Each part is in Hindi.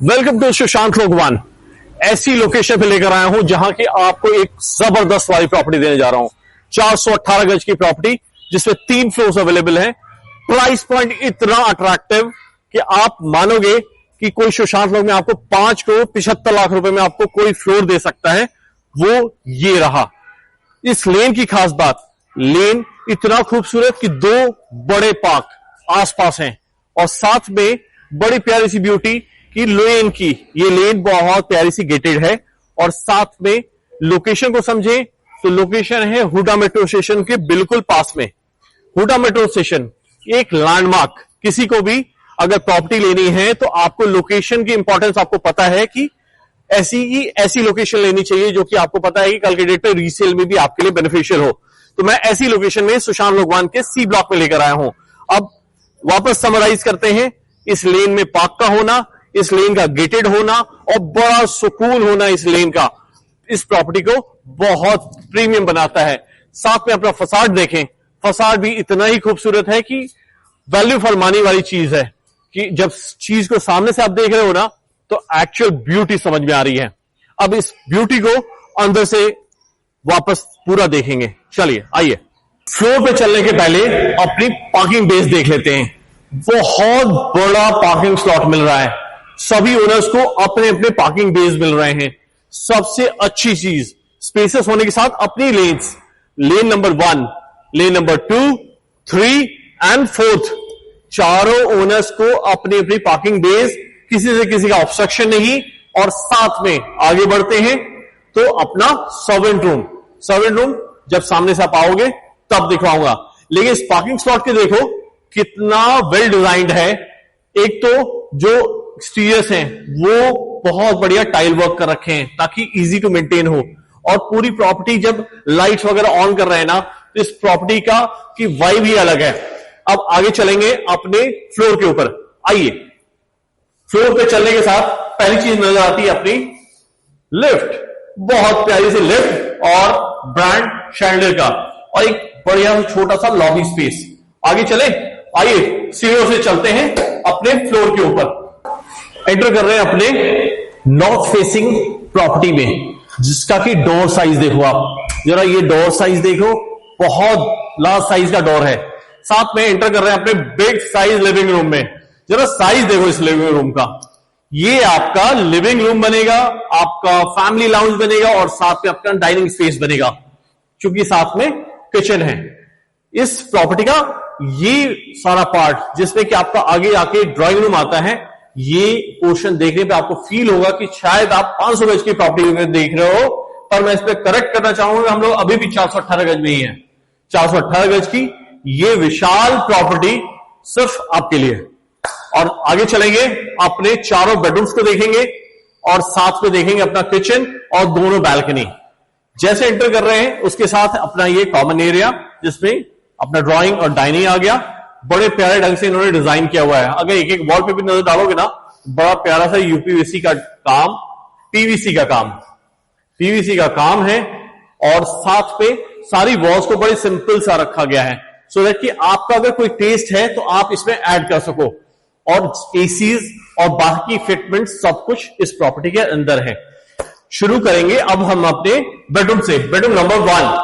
वेलकम टू सुशांत लोकवान। ऐसी लोकेशन पे लेकर आया हूं जहां की आपको एक जबरदस्त वाली प्रॉपर्टी देने जा रहा हूं। 418 गज की प्रॉपर्टी जिसमें 3 फ्लोर्स अवेलेबल हैं। प्राइस पॉइंट इतना अट्रैक्टिव कि आप मानोगे कि कोई सुशांत लोक में आपको 5 करोड़ 75 लाख रुपए में आपको कोई फ्लोर दे सकता है, वो ये रहा। इस लेन की खास बात, लेन इतना खूबसूरत कि 2 बड़े पार्क आसपास हैं और साथ में बड़ी प्यारी सी ब्यूटी कि लेन की ये लेन बहुत प्यारी सी गेटेड है। और साथ में लोकेशन को समझें तो लोकेशन है हुडा मेट्रो स्टेशन के बिल्कुल पास में। हुडा मेट्रो स्टेशन एक लैंडमार्क, किसी को भी अगर प्रॉपर्टी लेनी है तो आपको लोकेशन की इंपॉर्टेंस आपको पता है कि ऐसी लोकेशन लेनी चाहिए जो कि आपको पता है कि कल के डेट पे रीसेल में भी आपके लिए बेनिफिशियल हो। तो मैं ऐसी लोकेशन में सुशांत लोकवान के सी ब्लॉक में लेकर आया हूं। अब वापस समराइज करते हैं। इस लेन में पार्क का होना, इस लेन का गेटेड होना और बड़ा सुकून होना इस लेन का इस प्रॉपर्टी को बहुत प्रीमियम बनाता है। साथ में अपना फसाड देखें, फसाड भी इतना ही खूबसूरत है कि वैल्यू फॉर मनी वाली चीज है कि जब चीज को सामने से आप देख रहे हो ना तो एक्चुअल ब्यूटी समझ में आ रही है। अब इस ब्यूटी को अंदर से वापस पूरा देखेंगे। चलिए आइए, फ्लोर पे चलने के पहले अपनी पार्किंग बेस देख लेते हैं। बहुत बड़ा पार्किंग स्लॉट मिल रहा है, सभी ओनर्स को अपने अपने पार्किंग बेस मिल रहे हैं। सबसे अच्छी चीज स्पेसेस होने के साथ अपनी lens, lane number 1, lane number 2, 3 and 4th, चारों ओनर्स को अपनी अपनी पार्किंग बेस, किसी से किसी का ऑब्स्ट्रक्शन नहीं। और साथ में आगे बढ़ते हैं तो अपना सर्वेंट रूम जब सामने से आप आओगे तब दिखवाऊंगा। लेकिन इस पार्किंग स्लॉट के देखो कितना वेल डिजाइंड है। एक तो जो एक्सटीरियर्स हैं वो बहुत बढ़िया टाइल वर्क कर रखे हैं ताकि इजी टू मेंटेन हो। और पूरी प्रॉपर्टी जब लाइट्स वगैरह ऑन कर रहे हैं ना तो इस प्रॉपर्टी का की वाइब ही अलग है। अब आगे चलेंगे अपने फ्लोर के ऊपर। आइए, फ्लोर पे चलने के साथ पहली चीज नजर आती है अपनी लिफ्ट। बहुत प्यारी सी लिफ्ट और ब्रांड शैंडलर का और एक बढ़िया छोटा सा लॉबी स्पेस। आगे चले, आइए सीढ़ियों से चलते हैं अपने फ्लोर के ऊपर। एंटर कर रहे हैं अपने नॉर्थ फेसिंग प्रॉपर्टी में, जिसका कि डोर साइज देखो आप जरा, ये डोर साइज देखो, बहुत लार्ज साइज का डोर है। साथ में एंटर कर रहे हैं अपने बिग साइज लिविंग रूम में। जरा साइज देखो इस लिविंग रूम का, ये आपका लिविंग रूम बनेगा, आपका फैमिली लाउंज बनेगा और साथ में आपका डाइनिंग स्पेस बनेगा, क्योंकि साथ में किचन है। इस प्रॉपर्टी का ये सारा पार्ट जिसमें कि आपका आगे आके ड्राइंग रूम आता है, ये पोर्शन देखने पे आपको फील होगा कि शायद आप 500 गज की प्रॉपर्टी में देख रहे हो, पर मैं इस पे करेक्ट करना चाहूंगा, हम लोग अभी भी 418 गज में ही है। 418 गज की ये विशाल प्रॉपर्टी सिर्फ आपके लिए। और आगे चलेंगे, अपने चारों बेडरूम्स को देखेंगे और साथ में देखेंगे अपना किचन और दोनों बैल्कनी। जैसे एंटर कर रहे हैं उसके साथ अपना ये कॉमन एरिया जिसमें अपना ड्राइंग और डाइनिंग आ गया। बड़े प्यारे ढंग से इन्होंने डिजाइन किया हुआ है। अगर एक एक वॉल पे भी नजर डालोगे ना, बड़ा प्यारा सा यूपीवीसी का काम, पीवीसी का काम है। और साथ पे सारी वॉल्स को बड़े सिंपल सा रखा गया है सो दैट कि आपका अगर कोई टेस्ट है तो आप इसमें ऐड कर सको। और एसीज और बाकी फिटमेंट सब कुछ इस प्रॉपर्टी के अंदर है। शुरू करेंगे अब हम अपने बेडरूम से। बेडरूम नंबर 1,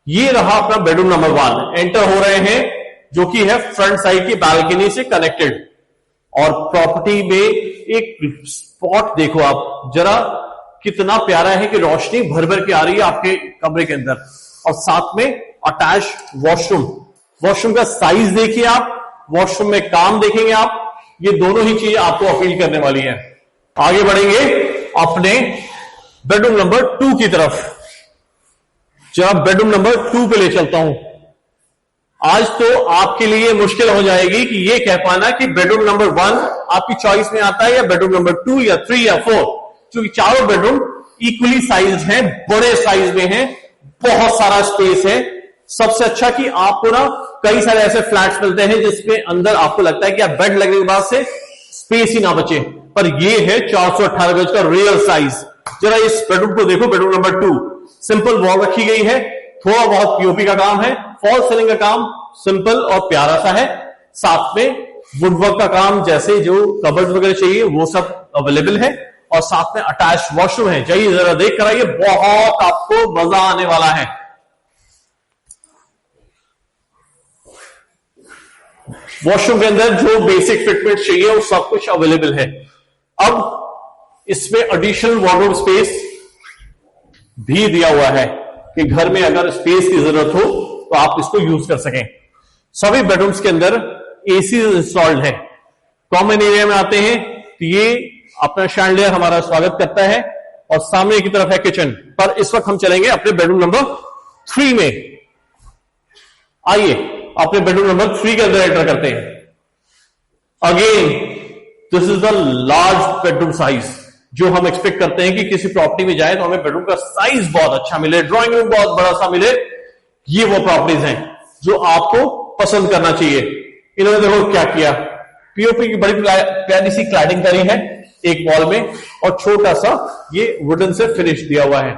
ये रहा अपना बेडरूम नंबर 1। एंटर हो रहे हैं जो कि है फ्रंट साइड की बालकनी से कनेक्टेड। और प्रॉपर्टी में एक स्पॉट देखो आप जरा, कितना प्यारा है कि रोशनी भर भर के आ रही है आपके कमरे के अंदर। और साथ में अटैच वॉशरूम का साइज देखिए आप, वॉशरूम में काम देखेंगे आप, ये दोनों ही चीजें आपको अपील करने वाली है। आगे बढ़ेंगे अपने बेडरूम नंबर 2 की तरफ। जब बेडरूम नंबर 2 पे ले चलता हूं, आज तो आपके लिए मुश्किल हो जाएगी कि ये कह पाना कि बेडरूम नंबर 1 आपकी चॉइस में आता है या बेडरूम नंबर 2 या 3 या 4, क्योंकि चारों बेडरूम इक्वली साइज हैं, बड़े साइज में हैं, बहुत सारा स्पेस है। सबसे अच्छा कि आपको ना कई सारे ऐसे फ्लैट्स मिलते हैं जिसमें अंदर आपको लगता है कि आप बेड लगने के बाद से स्पेस ही ना बचे, पर ये है 418 गज का रियल साइज। जरा इस बेडरूम को देखो, बेडरूम नंबर 2, सिंपल वॉल रखी गई है, थोड़ा बहुत पीओपी का काम है, फॉल सीलिंग का काम सिंपल और प्यारा सा है। साथ में वुडवर्क का काम, जैसे जो कबर्ड वगैरह चाहिए वो सब अवेलेबल है, और साथ में अटैच वॉशरूम है। जाइए जरा देख कर आइए, बहुत आपको मजा आने वाला है। वॉशरूम के अंदर जो बेसिक फिटमेंट चाहिए वो सब कुछ अवेलेबल है। अब इसमें एडिशनल वार्डरोब स्पेस भी दिया हुआ है कि घर में अगर स्पेस की जरूरत हो तो आप इसको यूज कर सकें। सभी बेडरूम्स के अंदर एसी इंस्टॉल्ड है। कॉमन एरिया में आते हैं तो ये अपना शैंडलियर हमारा स्वागत करता है, और सामने की तरफ है किचन। पर इस वक्त हम चलेंगे अपने बेडरूम नंबर 3 में। आइए अपने बेडरूम नंबर 3 के अंदर एंटर करते हैं। Again this is the large bedroom size, जो हम एक्सपेक्ट करते हैं कि किसी प्रॉपर्टी में जाए तो हमें बेडरूम का साइज बहुत अच्छा मिले, ड्राइंग रूम बहुत बड़ा सा मिले। ये वो प्रॉपर्टीज हैं जो आपको पसंद करना चाहिए। इन्होंने देखो क्या किया, पीओपी की बड़ी प्यारी सी क्लैडिंग करी है एक वॉल में, और छोटा सा ये वुडन से फिनिश दिया हुआ है,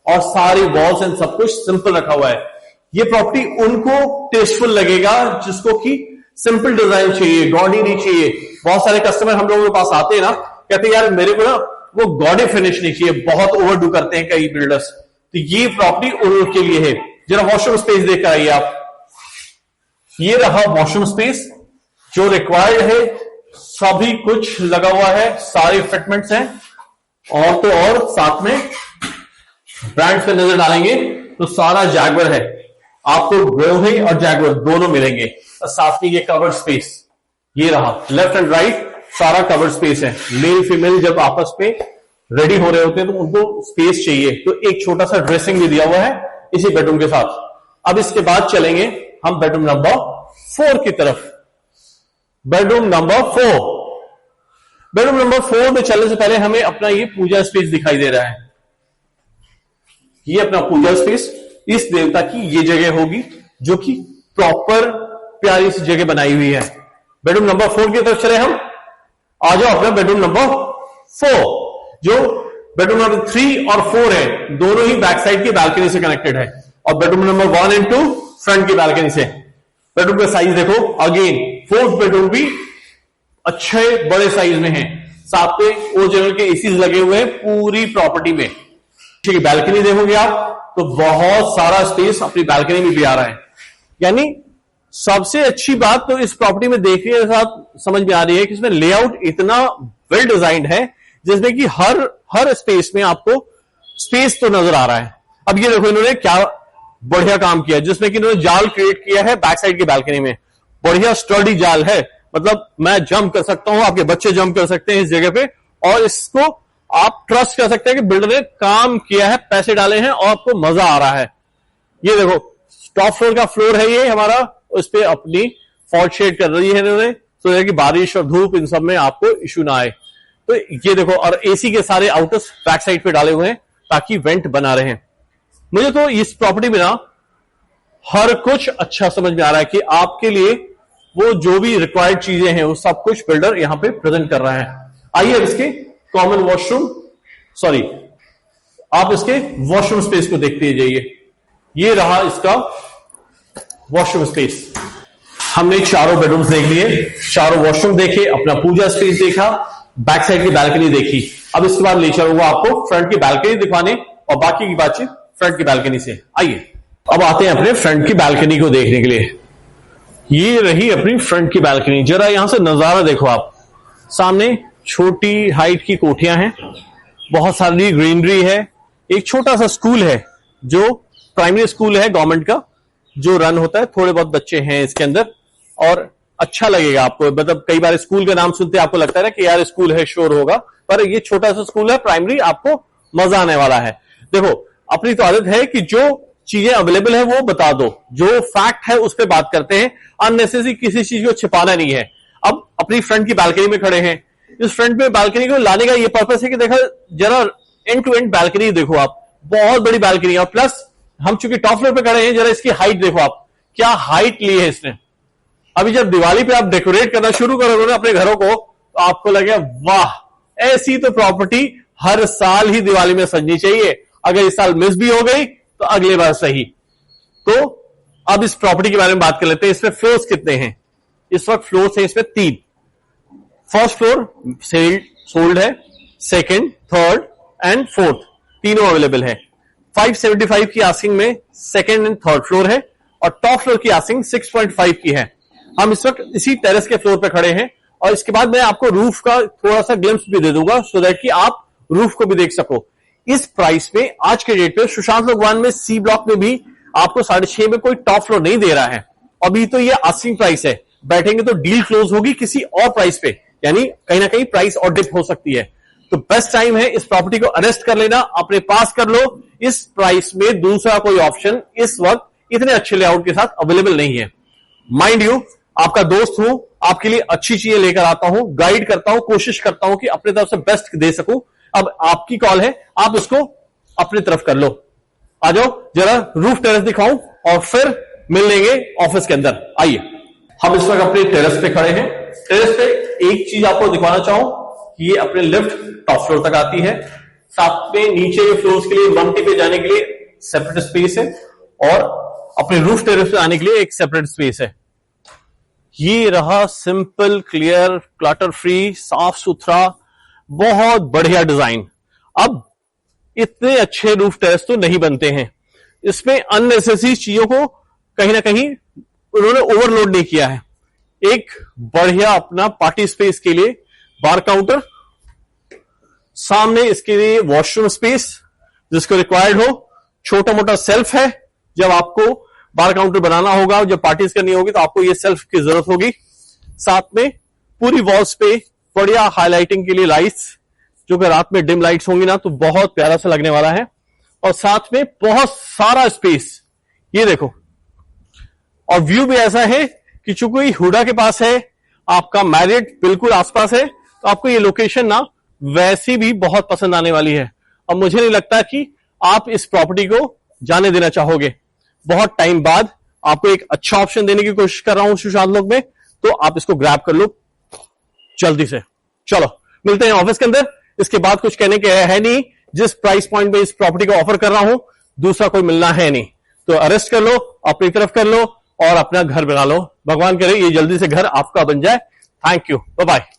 और सारी वॉल्स एंड सब कुछ सिंपल रखा हुआ है। ये प्रॉपर्टी उनको टेस्टफुल लगेगा जिसको कि सिंपल डिजाइन चाहिए, गॉडी नहीं चाहिए। बहुत सारे कस्टमर हम लोगों के पास आते हैं ना, कहते हैं यार मेरे को ना वो गॉडी फिनिश नहीं चाहिए, बहुत ओवरडू करते हैं कई बिल्डर्स। तो ये प्रॉपर्टी उनके लिए है। जरा वॉशरूम स्पेस देख कर आइए आप। ये रहा वॉशरूम स्पेस जो रिक्वायर्ड है, सभी कुछ लगा हुआ है, सारे फिटमेंट्स हैं। और तो और साथ में ब्रांड्स पे नजर डालेंगे तो सारा जैगुआर है, आपको ग्रोहे और जैगुआर दोनों मिलेंगे। और साथ में ये कवर्ड स्पेस, ये रहा लेफ्ट एंड राइट सारा कवर्ड स्पेस है। मेल फीमेल जब आपस में रेडी हो रहे होते हैं तो उनको स्पेस चाहिए, तो एक छोटा सा ड्रेसिंग भी दिया हुआ है इसी बेडरूम के साथ। अब इसके बाद चलेंगे हम बेडरूम नंबर 4 की तरफ। बेडरूम नंबर 4, बेडरूम नंबर 4 में चलने से पहले हमें अपना ये पूजा स्पेस दिखाई दे रहा है। ये अपना पूजा स्पेस, इस देवता की ये जगह होगी जो कि प्रॉपर प्यारी सी जगह बनाई हुई है। बेडरूम नंबर 4 की तरफ चले हम। आ जाओ अपना बेडरूम नंबर 4, जो बेडरूम नंबर 3 और 4 है, दोनों ही बैक साइड की बालकनी से कनेक्टेड है, और बेडरूम नंबर 1 और 2 फ्रंट की बालकनी से। बेडरूम का साइज देखो, अगेन 4th बेडरूम भी अच्छे बड़े साइज में है, साथ में ओरिजिनल के एसीज लगे हुए हैं पूरी प्रॉपर्टी में। ठीक है, बालकनी देखोगे आप तो बहुत सारा स्पेस अपनी बालकनी में भी आ रहा है। यानी सबसे अच्छी बात तो इस प्रॉपर्टी में देखने के साथ समझ में आ रही है कि इसमें लेआउट इतना वेल डिजाइंड है जिसमें कि हर स्पेस में आपको स्पेस तो नजर आ रहा है। अब ये देखो इन्होंने क्या बढ़िया काम किया, जिसमें कि इन्होंने जाल क्रिएट किया है बैक साइड की बालकनी में। बढ़िया स्टडी जाल है, मतलब मैं जंप कर सकता हूं, आपके बच्चे जंप कर सकते हैं इस जगह पे, और इसको आप ट्रस्ट कर सकते हैं कि बिल्डर ने काम किया है, पैसे डाले हैं और आपको मजा आ रहा है। ये देखो टॉप फ्लोर का फ्लोर है ये हमारा, उस पर अपनी फॉल्ट शेड कर रही है इन्होंने, तो कि बारिश और धूप इन सब में आपको इश्यू ना आए। तो ये देखो, और एसी के सारे आउटर्स बैक साइड पे डाले हुए हैं ताकि वेंट बना रहे। मुझे तो इस प्रॉपर्टी में ना हर कुछ अच्छा समझ में आ रहा है कि आपके लिए वो जो भी रिक्वायर्ड चीजें हैं वो सब कुछ बिल्डर यहां पे प्रेजेंट कर रहा है। आइए अब इसके कॉमन वॉशरूम, सॉरी आप इसके वॉशरूम स्पेस को देखते जाइए। ये रहा इसका वॉशरूम स्पेस। हमने चारों बेडरूम्स देख लिए, चारों वॉशरूम देखे, अपना पूजा स्पेस देखा, बैक साइड की बालकनी देखी। अब इसके बाद ले चलूंगा आपको फ्रंट की बालकनी दिखाने, और बाकी की बातचीत फ्रंट की बालकनी से। आइए अब आते हैं अपने फ्रंट की बालकनी को देखने के लिए। ये रही अपनी फ्रंट की बालकनी। जरा यहां से नजारा देखो आप। सामने छोटी हाइट की कोठियां हैं, बहुत सारी ग्रीनरी है, एक छोटा सा स्कूल है जो प्राइमरी स्कूल है गवर्नमेंट का, जो रन होता है। थोड़े बहुत बच्चे हैं इसके अंदर, और अच्छा लगेगा आपको। मतलब कई बार स्कूल का नाम सुनते आपको लगता है ना कि यार स्कूल है, शोर होगा, पर ये छोटा सा स्कूल है प्राइमरी, आपको मजा आने वाला है। देखो अपनी तो आदत है कि जो चीजें अवेलेबल है वो बता दो, जो फैक्ट है उस पर बात करते हैं, अननेसेसरी किसी चीज को छिपाना नहीं है। अब अपनी फ्रंट की बालकनी में खड़े हैं, इस फ्रंट में बालकनी को लाने का ये पर्पस है कि देखो जरा एंड टू एंड बालकनी देखो आप, बहुत बड़ी बालकनी है। और प्लस हम चूंकि टॉप फ्लोर पे खड़े हैं, जरा इसकी हाइट देखो आप, क्या हाइट ली है इसने। अभी जब दिवाली पे आप डेकोरेट करना शुरू करोगे ना अपने घरों को, तो आपको लगेगा वाह, ऐसी तो प्रॉपर्टी हर साल ही दिवाली में सजनी चाहिए। अगर इस साल मिस भी हो गई तो अगले बार सही। तो अब इस प्रॉपर्टी के बारे में बात कर लेते हैं। इसमें फ्लोर्स कितने हैं? इस वक्त फ्लोर है इसमें 3। फर्स्ट फ्लोर सोल्ड है, सेकंड, थर्ड एंड फोर्थ तीनों अवेलेबल है। 575 की आस्किंग में सेकंड एंड थर्ड फ्लोर है और टॉप फ्लोर की आस्किंग 6.5 की है। हम इस वक्त इसी टेरेस के फ्लोर पे खड़े हैं और इसके बाद मैं आपको रूफ का थोड़ा सा ग्लिम्स भी दे दूंगा सो दैट कि आप रूफ को भी देख सको। इस प्राइस में आज के डेट पे सुशांत लोकवान में सी ब्लॉक में भी आपको 6.5 में कोई टॉप फ्लोर नहीं दे रहा है। अभी तो ये आस्किंग प्राइस है, बैठेंगे तो डील क्लोज होगी किसी और प्राइस पे, यानी कहीं ना कहीं प्राइस और डिप हो सकती है। तो बेस्ट टाइम है इस प्रॉपर्टी को अरेस्ट कर लेना, अपने पास कर लो। इस प्राइस में दूसरा कोई ऑप्शन इस वक्त इतने अच्छे लेआउट के साथ अवेलेबल नहीं है। माइंड यू, आपका दोस्त हूं, आपके लिए अच्छी चीजें लेकर आता हूं, गाइड करता हूं, कोशिश करता हूं कि अपनी तरफ से बेस्ट दे सकूं। अब आपकी कॉल है, आप इसको अपनी तरफ कर लो। आ जाओ, जरा रूफ टेरेस दिखाऊं और फिर मिल लेंगे ऑफिस के अंदर। आइए, हम इस वक्त अपने टेरेस पे खड़े हैं। टेरेस पे एक चीज आपको दिखाना चाहूं कि ये अपने लिफ्ट टॉप फ्लोर तक आती है। साथ में नीचे के फ्लोर्स के लिए मल्टी पे जाने के लिए सेपरेट स्पेस है और अपने रूफ टेरेस पे आने के लिए एक सेपरेट स्पेस है। ये रहा सिंपल, क्लियर, क्लटर फ्री, साफ सुथरा, बहुत बढ़िया डिजाइन। अब इतने अच्छे रूफ टेरेस तो नहीं बनते हैं, इसमें अननेसेसरी चीजों को कहीं ना कहीं उन्होंने ओवरलोड नहीं किया है। एक बढ़िया अपना पार्टी स्पेस के लिए बार काउंटर, सामने इसके लिए वॉशरूम स्पेस जिसको रिक्वायर्ड हो, छोटा मोटा सेल्फ है। जब आपको बार काउंटर बनाना होगा, जब पार्टीज करनी होगी तो आपको ये सेल्फ की जरूरत होगी। साथ में पूरी वॉल्स पे बढ़िया हाईलाइटिंग के लिए लाइट्स, जो कि रात में डिम लाइट्स होंगी ना तो बहुत प्यारा सा लगने वाला है। और साथ में बहुत सारा स्पेस, ये देखो। और व्यू भी ऐसा है कि चूंकि हुडा के पास है, आपका मैरियट बिल्कुल आसपास है, तो आपको ये लोकेशन ना वैसी भी बहुत पसंद आने वाली है। और मुझे नहीं लगता कि आप इस प्रॉपर्टी को जाने देना चाहोगे। बहुत टाइम बाद आपको एक अच्छा ऑप्शन देने की कोशिश कर रहा हूं सुशांत लोक में, तो आप इसको ग्रैब कर लो जल्दी से। चलो मिलते हैं ऑफिस के अंदर। इसके बाद कुछ कहने के है नहीं, जिस प्राइस पॉइंट पे इस प्रॉपर्टी को ऑफर कर रहा हूं दूसरा कोई मिलना है नहीं। तो अरेस्ट कर लो, अपनी तरफ कर लो और अपना घर बना लो। भगवान करे ये जल्दी से घर आपका बन जाए। Thank you, bye bye.